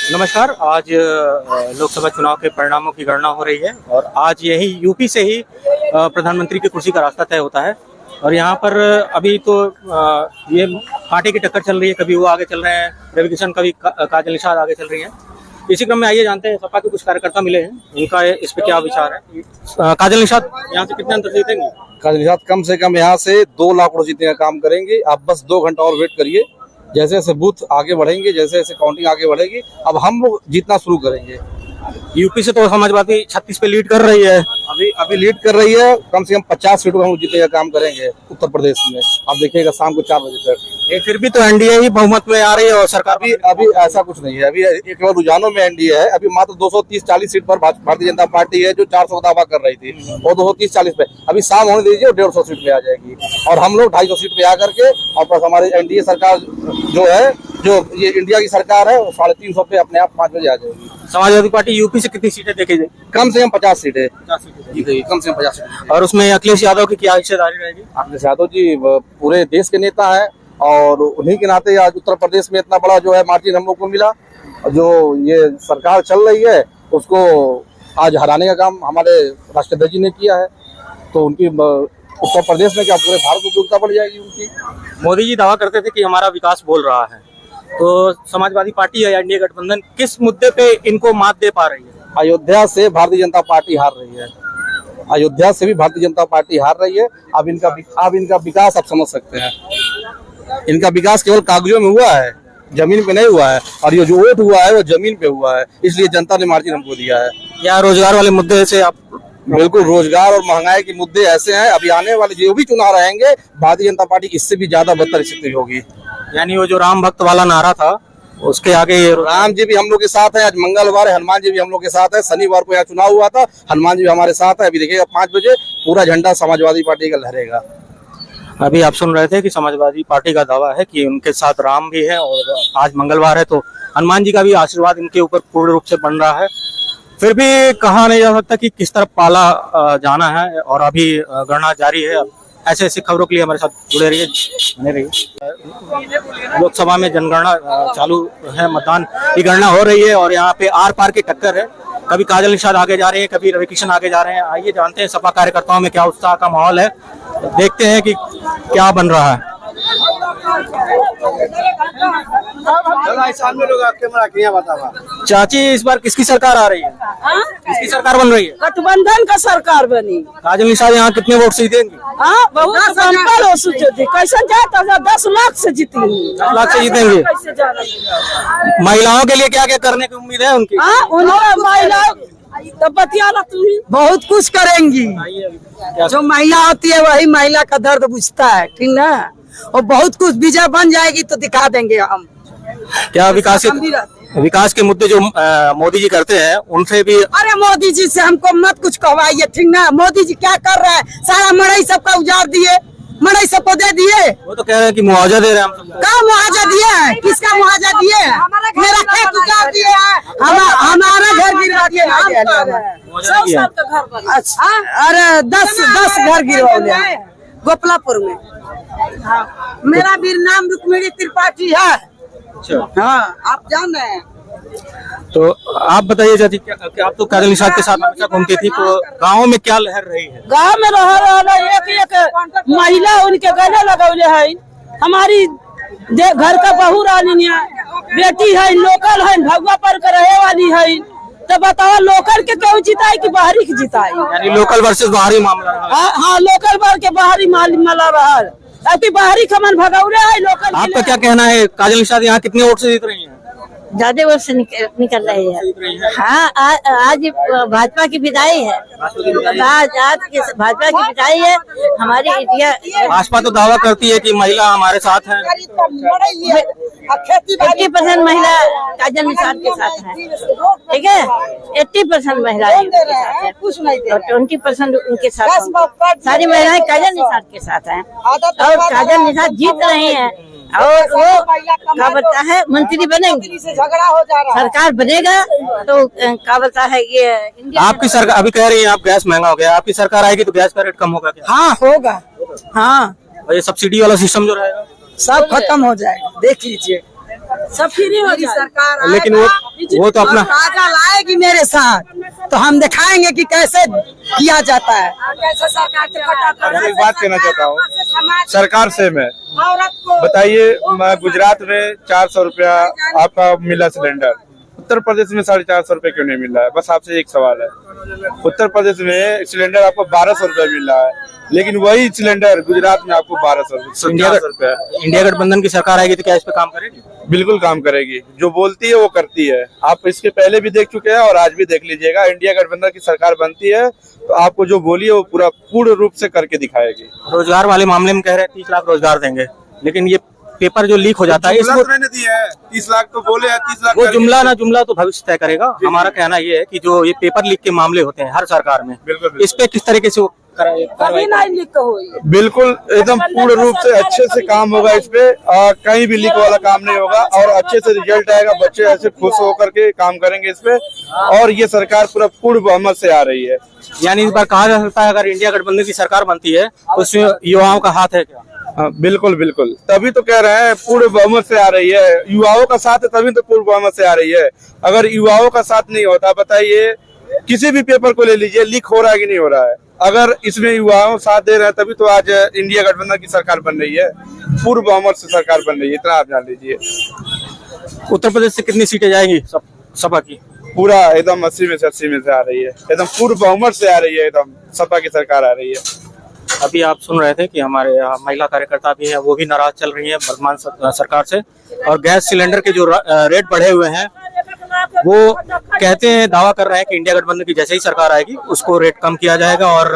नमस्कार। आज लोकसभा चुनाव के परिणामों की गणना हो रही है और आज यही यूपी से ही प्रधानमंत्री की कुर्सी का रास्ता तय होता है। और यहाँ पर अभी तो ये कांटे की टक्कर चल रही है, कभी वो आगे चल रहे हैं रवि किशन, कभी काजल निषाद आगे चल रही हैं। इसी क्रम में आइए जानते हैं, सपा के कुछ कार्यकर्ता मिले हैं, उनका इस पे क्या विचार है। काजल निषाद यहाँ से कितने अंतर से जीतेंगे? काजल निषाद कम से कम यहाँ से 2 लाख वोट जीतने का काम करेंगे। आप बस 2 घंटा और वेट करिए, जैसे जैसे बूथ आगे बढ़ेंगे, जैसे जैसे काउंटिंग आगे बढ़ेगी, अब हम लोग जीतना शुरू करेंगे। यूपी से तो समाजवादी 36 पे लीड कर रही है, अभी लीड कर रही है। कम से कम 50 सीटों में हम जीतने का काम करेंगे उत्तर प्रदेश में। आप देखिएगा शाम को 4 बजे तक। ये फिर भी तो एनडीए ही बहुमत में आ रही है और सरकार अभी ऐसा कुछ नहीं है। अभी केवल रुझानों में एनडीए है। अभी मात्र 230-40 सीट पर भारतीय जनता पार्टी है, जो 400 का दावा कर रही थी, और 230-40 पे अभी शाम होने दीजिए और 150 सीट पे आ जाएगी। और हम लोग 250 सीट पे आ करके, और प्लस हमारी एनडीए सरकार जो है, जो ये इंडिया की सरकार है, 350 पे अपने आप 5 बजे आ जाएगी। समाजवादी पार्टी यूपी से कितनी सीटें देखी जाए? कम से कम 50 सीटें जीतेगी, कम से कम 50 सीटें। और उसमें अखिलेश यादव की क्या हिस्सेदारी रहेगी? अखिलेश यादव जी पूरे देश के नेता है, और उन्हीं के नाते आज उत्तर प्रदेश में इतना बड़ा जो है मार्जिन हम लोग को मिला। जो ये सरकार चल रही है उसको आज हराने का काम हमारे राष्ट्रपति जी ने किया है। तो उनकी उत्तर प्रदेश में क्या पूरे भारत को उपयोगिता बढ़ जाएगी उनकी। मोदी जी दावा करते थे कि हमारा विकास बोल रहा है, तो समाजवादी पार्टी या एनडीए गठबंधन किस मुद्दे पे इनको मात दे पा रही है? अयोध्या से भारतीय जनता पार्टी हार रही है। अयोध्या से भी भारतीय जनता पार्टी हार रही है। अब इनका विकास आप समझ सकते हैं। इनका विकास केवल कागजों में हुआ है, जमीन पे नहीं हुआ है। और ये जो वोट हुआ है वो जमीन पे हुआ है, इसलिए जनता ने मार्जिन हमको दिया है। या रोजगार वाले मुद्दे से आप? बिल्कुल, रोजगार और महंगाई के मुद्दे ऐसे हैं। अभी आने वाले जो भी चुनाव रहेंगे, भारतीय जनता पार्टी इससे भी ज्यादा बदतर स्थिति होगी। यानी वो जो राम भक्त वाला नारा था, उसके आगे राम जी भी हम लोग के साथ है। आज मंगलवार है, हनुमान जी भी हम लोग के साथ है। शनिवार को यहाँ चुनाव हुआ था, हनुमान जी भी हमारे साथ है। अभी देखिएगा 5 बजे पूरा झंडा समाजवादी पार्टी का लहरेगा। अभी आप सुन रहे थे कि समाजवादी पार्टी का दावा है कि उनके साथ राम भी है, और आज मंगलवार है तो हनुमान जी का भी आशीर्वाद इनके ऊपर पूर्ण रूप से बन रहा है। फिर भी कहा नहीं जा सकता कि किस तरफ पाला जाना है, और अभी गणना जारी है। ऐसे ऐसी खबरों के लिए हमारे साथ जुड़े रहिए, बने रहिए। लोकसभा में जनगणना चालू है, मतदान की गणना हो रही है और यहाँ पे आर पार की टक्कर है। कभी काजल निषाद आगे जा रहे हैं, कभी रवि किशन आगे जा रहे हैं। आइए जानते हैं सपा कार्यकर्ताओं में क्या उत्साह का माहौल है, देखते हैं कि क्या बन रहा है। चाची, इस बार किसकी सरकार आ रही है? किसकी सरकार बन रही है? गठबंधन का सरकार बनी। काजल निषाद यहाँ कितने वोट से जीतेंगी? बहुत कैसे जाए? 10 लाख से जीतेंगी। 10 लाख से जीतेंगे। महिलाओं के लिए क्या क्या करने की उम्मीद है उनकी? महिला तो बतियाला तुम्हें बहुत कुछ करेंगी। जो महिला होती है वही महिला का दर्द बुझता है, ठीक ना। और बहुत कुछ विजय बन जाएगी तो दिखा देंगे हम। क्या विकास के मुद्दे जो मोदी जी करते हैं उनसे भी? अरे मोदी जी से हमको मत कुछ कहवाइए, ठीक ना। मोदी जी क्या कर रहे हैं? सारा मड़ई सबका उजाड़ दिए, मड़ई सबको दे दिए। वो तो कह रहे हैं कि मुआवजा दे रहे हैं हम सब। क्या मुआवजा दिए हैं? किसका मुआवजा दिए हैं? मेरा खेत उजाड़ दिए हैं, हमारा घर गिरवा दिए। अच्छा, अरे 10 घर गिरवा गोपलापुर में। मेरा भी नाम रुक्मिणी त्रिपाठी है। अच्छा, हाँ, आप जान रहे हैं। तो आप बताइए चाची, आप तो काजल निषाद के साथ हमेशा घूमती थी, तो गाँव में क्या लहर रही है? गाँव में एक महिला उनके गले लगौले है। हमारी घर का बहू रानी बेटी है, लोकल है, भगवा पर के रहे वाली है। तो बताओ लोकल के क्यों जिताए कि बाहरी के जिताए? यानी लोकल वर्सेस बाहरी मामला। हाँ, लोकल बार के बाहरी मामला रहा। अभी बाहरी खमन भगौरे है लोकल। आपका क्या कहना है, काजल निषाद यहाँ कितने वोट से जीत रही है? ज्यादा वर्ष से निकल रही है। हाँ, आज भाजपा की विदाई है। आज भाजपा की विदाई है। हमारी इंडिया भाजपा तो दावा करती है कि महिला हमारे साथ है। 80% महिला काजल निषाद के साथ है, ठीक है। 80% महिलाएं उनके साथ है और 20% उनके साथ। सारी महिलाएं काजल निषाद के साथ हैं और काजल निषाद जीत रही हैं। और वो क्या बोलता है, मंत्री बनेंगे, सरकार बनेगा तो क्या बोलता है ये आपकी सरकार। अभी कह रही है आप गैस महंगा हो गया, आपकी सरकार आएगी तो गैस का रेट कम होगा क्या? हाँ, होगा। हाँ, और ये सब्सिडी वाला सिस्टम जो रहेगा सब खत्म हो जाएगा, देख लीजिए। सब फ्री हो जाए सरकार। लेकिन वो तो अपना ताजा लाएगी मेरे साथ तो हम दिखाएंगे कि कैसे किया जाता है। कैसे सरकार मैं एक बात कहना चाहता हूँ सरकार से मैं बताइए, मैं गुजरात में 400 रुपया आपका मिला सिलेंडर, उत्तर प्रदेश में 450 रुपए क्यों नहीं मिल रहा है? बस आपसे एक सवाल है। उत्तर प्रदेश में सिलेंडर आपको 1200 रुपए मिल रहा है, लेकिन वही सिलेंडर गुजरात में आपको 1200 रुपए। इंडिया गठबंधन की सरकार आएगी तो क्या इस पे काम करेगी? बिल्कुल काम करेगी, जो बोलती है वो करती है। आप इसके पहले भी देख चुके हैं और आज भी देख लीजिएगा। इंडिया गठबंधन की सरकार बनती है तो आपको जो बोली है वो पूरा पूर्ण रूप से करके दिखाएगी। रोजगार वाले मामले में कह रहे हैं 30 लाख रोजगार देंगे, लेकिन ये पेपर जो लीक हो जाता है इसको 30 लाख तो बोले हैं, 30 लाख वो जुमला तो भविष्य तय करेगा। हमारा कहना ये है कि जो ये पेपर लीक के मामले होते हैं हर सरकार में, बिल्कुल इस पे किस तरीके से वो कार्रवाई बिल्कुल एकदम पूर्ण रूप से अच्छे से काम होगा इस पे, कहीं भी लीक वाला काम नहीं होगा और अच्छे से रिजल्ट आएगा। बच्चे ऐसे खुश होकर के काम करेंगे इस पे, और ये सरकार पूरा पूर्ण बहुमत से आ रही है। यानी इस बार कहा जा सकता है अगर इंडिया गठबंधन की सरकार बनती है तो उसमें युवाओं का हाथ है क्या? बिल्कुल बिल्कुल, तभी तो कह रहे हैं पूर्ण बहुमत से आ रही है। युवाओं का साथ है तभी तो पूर्ण बहुमत से आ रही है। अगर युवाओं का साथ नहीं होता, बताइए किसी भी पेपर को ले लीजिए, लीक हो रहा है कि नहीं हो रहा है? अगर इसमें युवाओं साथ दे रहे हैं तभी तो आज इंडिया गठबंधन की सरकार बन रही है, पूर्ण बहुमत से सरकार बन रही है, इतना आप जान लीजिए। उत्तर प्रदेश से कितनी सीटें जाएंगी सपा की? पूरा एकदम 80 में से 80 में से आ रही है, एकदम पूर्ण बहुमत से आ रही है, एकदम सपा की सरकार आ रही है। अभी आप सुन रहे थे कि हमारे महिला कार्यकर्ता भी हैं, वो भी नाराज चल रही हैं वर्तमान सरकार से। और गैस सिलेंडर के जो रेट बढ़े हुए हैं वो कहते हैं, दावा कर रहे हैं कि इंडिया गठबंधन की जैसे ही सरकार आएगी उसको रेट कम किया जाएगा और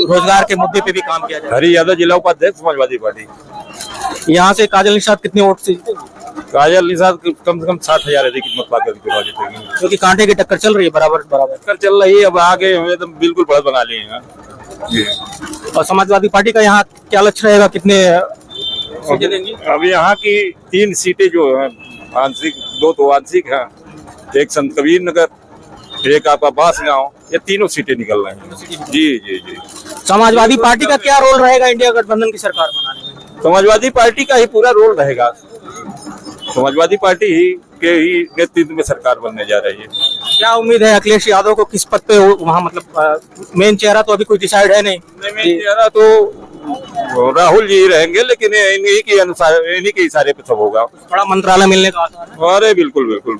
रोजगार के मुद्दे पे भी काम किया जाएगा। हरी यादव जिला उपाध्यक्ष समाजवादी पार्टी। यहाँ से काजल निषाद कितने वोट से जीतेगी? काजल निषाद कम से कम 60,000 अधिक मत पाकर के जीतेगी, क्योंकि कांटे की टक्कर चल रही है, बराबर टक्कर चल रही है। अब आगे एकदम बिल्कुल बढ़त बना लिए हैं। और समाजवादी पार्टी का यहाँ क्या लक्ष्य रहेगा, कितने सीटें देंगी? अभी यहाँ की 3 सीटें जो है आंशिक, 2 तो आंशिक है, एक संत कबीर नगर, एक आपका बांसगांव, ये तीनों सीटें निकल रही हैं। जी जी जी। समाजवादी पार्टी का क्या रोल रहेगा इंडिया गठबंधन की सरकार बनाने में? समाजवादी पार्टी का ही पूरा रोल रहेगा। समाजवादी पार्टी ही के ही नेतृत्व में सरकार बनने जा रही है। क्या उम्मीद है अखिलेश यादव को किस पद पे वहाँ, मतलब मेन चेहरा तो अभी कोई डिसाइड है नहीं? मेन चेहरा तो राहुल जी रहेंगे, लेकिन इन्हीं के अनुसार, इन्हीं के इशारे पे सब होगा। बड़ा मंत्रालय मिलने का आसार है? अरे बिल्कुल बिल्कुल,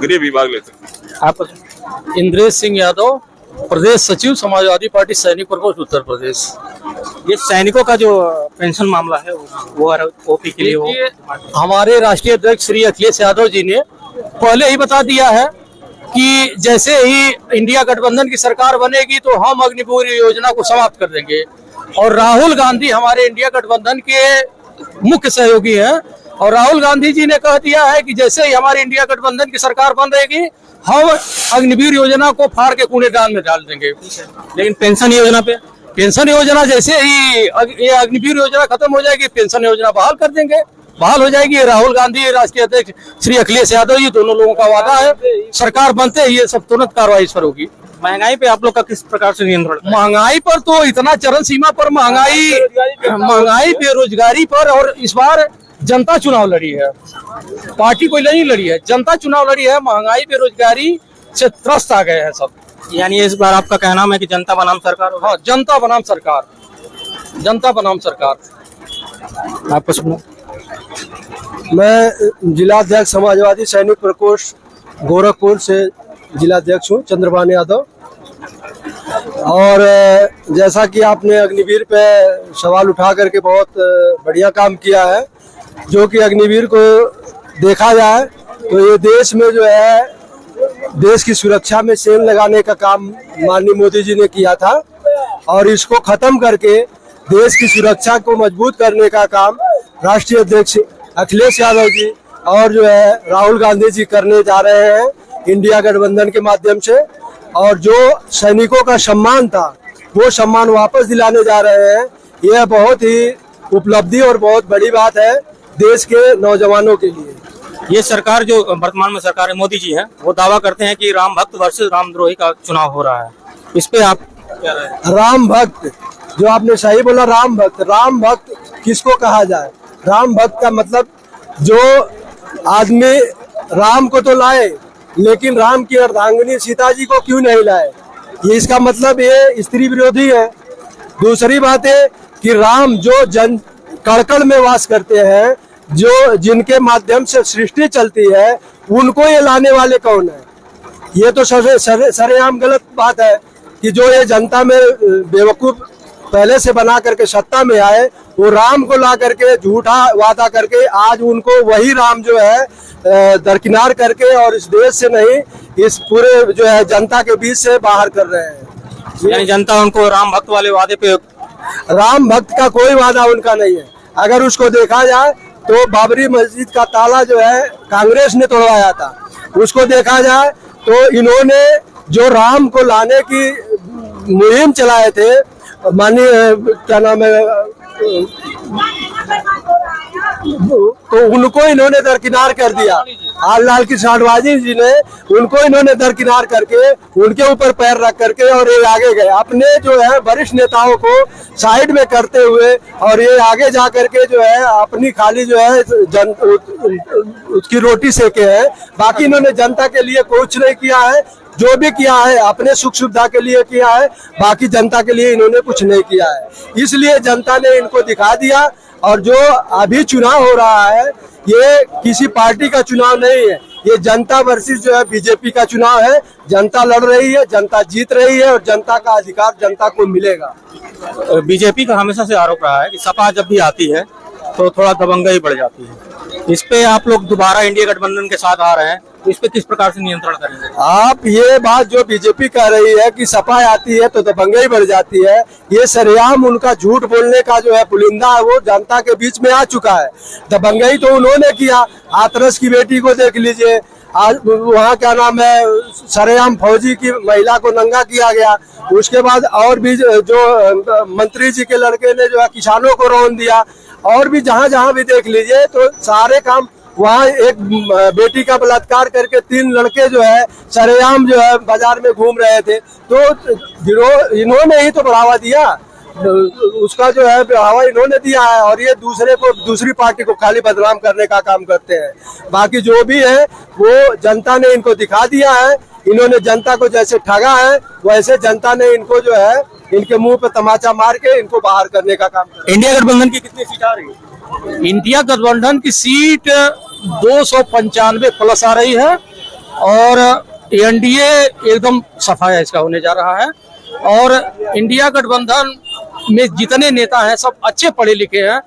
गृह विभाग ले सकते। आप इंद्रेश सिंह यादव, प्रदेश सचिव समाजवादी पार्टी सैनिक प्रकोष्ठ उत्तर प्रदेश। ये सैनिकों का जो पेंशन मामला है वो ओपी के लिए हो, हमारे राष्ट्रीय अध्यक्ष श्री अखिलेश यादव जी ने पहले ही बता दिया है कि जैसे ही इंडिया गठबंधन की सरकार बनेगी तो हम अग्निवीर योजना को समाप्त कर देंगे। और राहुल गांधी हमारे इंडिया गठबंधन के मुख्य सहयोगी हैं, और राहुल गांधी जी ने कह दिया है कि जैसे ही हमारी इंडिया गठबंधन की सरकार बन रहेगी हम अग्निवीर योजना को फाड़ के कूड़ेदान में डाल देंगे। लेकिन पेंशन योजना पे, पेंशन योजना जैसे ही ये अग्निवीर योजना खत्म हो जाएगी, पेंशन योजना बहाल कर देंगे, बहाल हो जाएगी। राहुल गांधी, राष्ट्रीय अध्यक्ष श्री अखिलेश यादव, ये दोनों लोगों का वादा है, सरकार बनते ही ये सब तुरंत कार्रवाई इस पर होगी। महंगाई पे आप लोग का किस प्रकार से नियंत्रण? महंगाई पर तो इतना चरम सीमा पर महंगाई, बेरोजगारी पर, और इस बार जनता चुनाव लड़ी है, पार्टी कोई नहीं लड़ी है, जनता चुनाव लड़ी है। महंगाई बेरोजगारी से त्रस्त आ गए हैं सब। यानी इस बार आपका कहना है कि जनता बनाम सरकार होगा? हाँ, जनता बनाम सरकार, जनता बनाम सरकार। आपको सुनो। मैं जिलाध्यक्ष समाजवादी सैनिक प्रकोष्ठ गोरखपुर से जिलाध्यक्ष हूँ, चंद्रभान यादव। और जैसा कि आपने अग्निवीर पे सवाल उठा करके बहुत बढ़िया काम किया है, जो कि अग्निवीर को देखा जाए तो ये देश में जो है, देश की सुरक्षा में सेल लगाने का काम माननीय मोदी जी ने किया था, और इसको खत्म करके देश की सुरक्षा को मजबूत करने का काम राष्ट्रीय अध्यक्ष अखिलेश यादव जी और जो है राहुल गांधी जी करने जा रहे हैं इंडिया गठबंधन के माध्यम से। और जो सैनिकों का सम्मान था वो सम्मान वापस दिलाने जा रहे हैं। यह बहुत ही उपलब्धि और बहुत बड़ी बात है देश के नौजवानों के लिए। ये सरकार जो वर्तमान में सरकार है, मोदी जी है, वो दावा करते हैं कि राम भक्त वर्सेस रामद्रोही का चुनाव हो रहा है। इस पे आप क्या राय? राम भक्त, जो आपने सही बोला, राम भक्त किसको कहा जाए? राम भक्त का मतलब जो आदमी राम को तो लाए, लेकिन राम की अर्धांगिनी सीता जी को क्यों नहीं लाए? ये इसका मतलब ये स्त्री विरोधी है। दूसरी बात है कि राम जो जन कड़कड़ में वास करते हैं, जो जिनके माध्यम से सृष्टि चलती है, उनको ये लाने वाले कौन है? ये तो सरेआम गलत बात है कि जो ये जनता में बेवकूफ पहले से बना करके सत्ता में आए, वो राम को ला करके झूठा वादा करके आज उनको वही राम जो है दरकिनार करके और इस देश से नहीं, इस पूरे जो है जनता के बीच से बाहर कर रहे हैं। यानी जनता उनको राम भक्त वाले वादे पे, राम भक्त का कोई वादा उनका नहीं है। अगर उसको देखा जाए तो बाबरी मस्जिद का ताला जो है कांग्रेस ने तोड़वाया था। उसको देखा जाए तो इन्होंने जो राम को लाने की मुहिम चलाए थे, माननीय क्या नाम है, तो उनको इन्होंने दरकिनार कर दिया। लाल कृष्ण आडवाणी जी ने उनको इन्होंने दरकिनार करके उनके ऊपर पैर रख करके और ये आगे गए, अपने जो है वरिष्ठ नेताओं को साइड में करते हुए, और ये आगे जा करके जो है अपनी खाली जो है उसकी रोटी सेके हैं। बाकी इन्होंने जनता के लिए कुछ नहीं किया है। जो भी किया है अपने सुख सुविधा के लिए किया है, बाकी जनता के लिए इन्होंने कुछ नहीं किया है। इसलिए जनता ने इनको दिखा दिया। और जो अभी चुनाव हो रहा है, ये किसी पार्टी का चुनाव नहीं है, ये जनता वर्सेस जो है बीजेपी का चुनाव है। जनता लड़ रही है, जनता जीत रही है और जनता का अधिकार जनता को मिलेगा। बीजेपी का हमेशा से आरोप रहा है कि सपा जब भी आती है तो थोड़ा दबंगई बढ़ जाती है। इस पे आप लोग दोबारा इंडिया गठबंधन के साथ आ रहे हैं, तो इस पे किस प्रकार से नियंत्रण करेंगे? आप ये बात जो बीजेपी कह रही है कि सपा आती है तो दबंगई बढ़ जाती है, ये सरेआम उनका झूठ बोलने का जो है पुलिंदा है, वो जनता के बीच में आ चुका है। दबंगई तो उन्होंने किया, हाथरस की बेटी को देख लीजिए, आज वहाँ क्या नाम है, सरेआम फौजी की महिला को नंगा किया गया। उसके बाद और भी जो मंत्री जी के लड़के ने जो है किसानों को रौन दिया, और भी जहाँ जहाँ भी देख लीजिए तो सारे काम। वहाँ एक बेटी का बलात्कार करके 3 लड़के जो है सरेआम जो है बाजार में घूम रहे थे, तो इन्होंने ही तो बढ़ावा दिया, उसका जो है बढ़ावा इन्होंने दिया है। और ये दूसरी पार्टी को खाली बदनाम करने का काम करते हैं। बाकी जो भी है वो जनता ने इनको दिखा दिया है। इन्होंने जनता को जैसे ठगा है, वैसे जनता ने इनको जो है इनके मुंह पे तमाचा मार के इनको बाहर करने का काम किया। इंडिया गठबंधन की कितनी सीट आ रही है? इंडिया गठबंधन की सीट 295 प्लस आ रही है और एनडीए एकदम सफाया इसका होने जा रहा है। और इंडिया गठबंधन में जितने नेता हैं सब अच्छे पढ़े लिखे हैं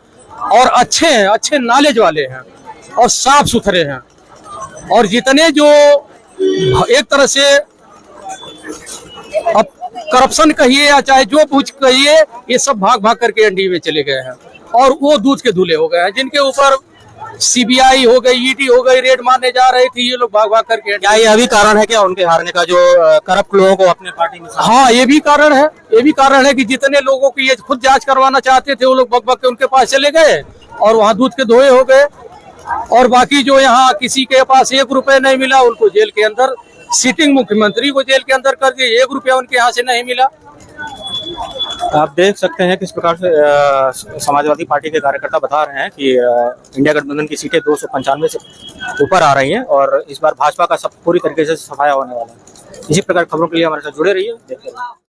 और अच्छे हैं, अच्छे नॉलेज वाले हैं और साफ सुथरे हैं। और जितने जो एक तरह से अब करप्शन कहिए या चाहे जो कुछ कहिए, ये सब भाग भाग करके एनडीए में चले गए हैं और वो दूध के धुले हो गए हैं। जिनके ऊपर सीबीआई हो गई, ईडी हो गई, रेड मारने जा रही थी, ये लोग भाग भाग करके। क्या ये अभी कारण है क्या उनके हारने का, जो करप्ट लोगों को अपने पार्टी में? हाँ, ये भी कारण है। ये भी कारण है कि जितने लोगों की ये खुद जांच करवाना चाहते थे, वो लोग बक बक के उनके पास चले गए और वहाँ दूध के धोए हो गए। और बाकी जो यहाँ किसी के पास 1 रुपए नहीं मिला, उनको जेल के अंदर, सिटिंग मुख्यमंत्री को जेल के अंदर कर दिए, 1 रुपया उनके यहाँ से नहीं मिला। आप देख सकते हैं किस प्रकार से समाजवादी पार्टी के कार्यकर्ता बता रहे हैं कि इंडिया गठबंधन की सीटें 295 से ऊपर आ रही हैं और इस बार भाजपा का सब पूरी तरीके से सफाया होने वाला है। इसी प्रकार खबरों के लिए हमारे साथ जुड़े रहिए, देखते रहिए।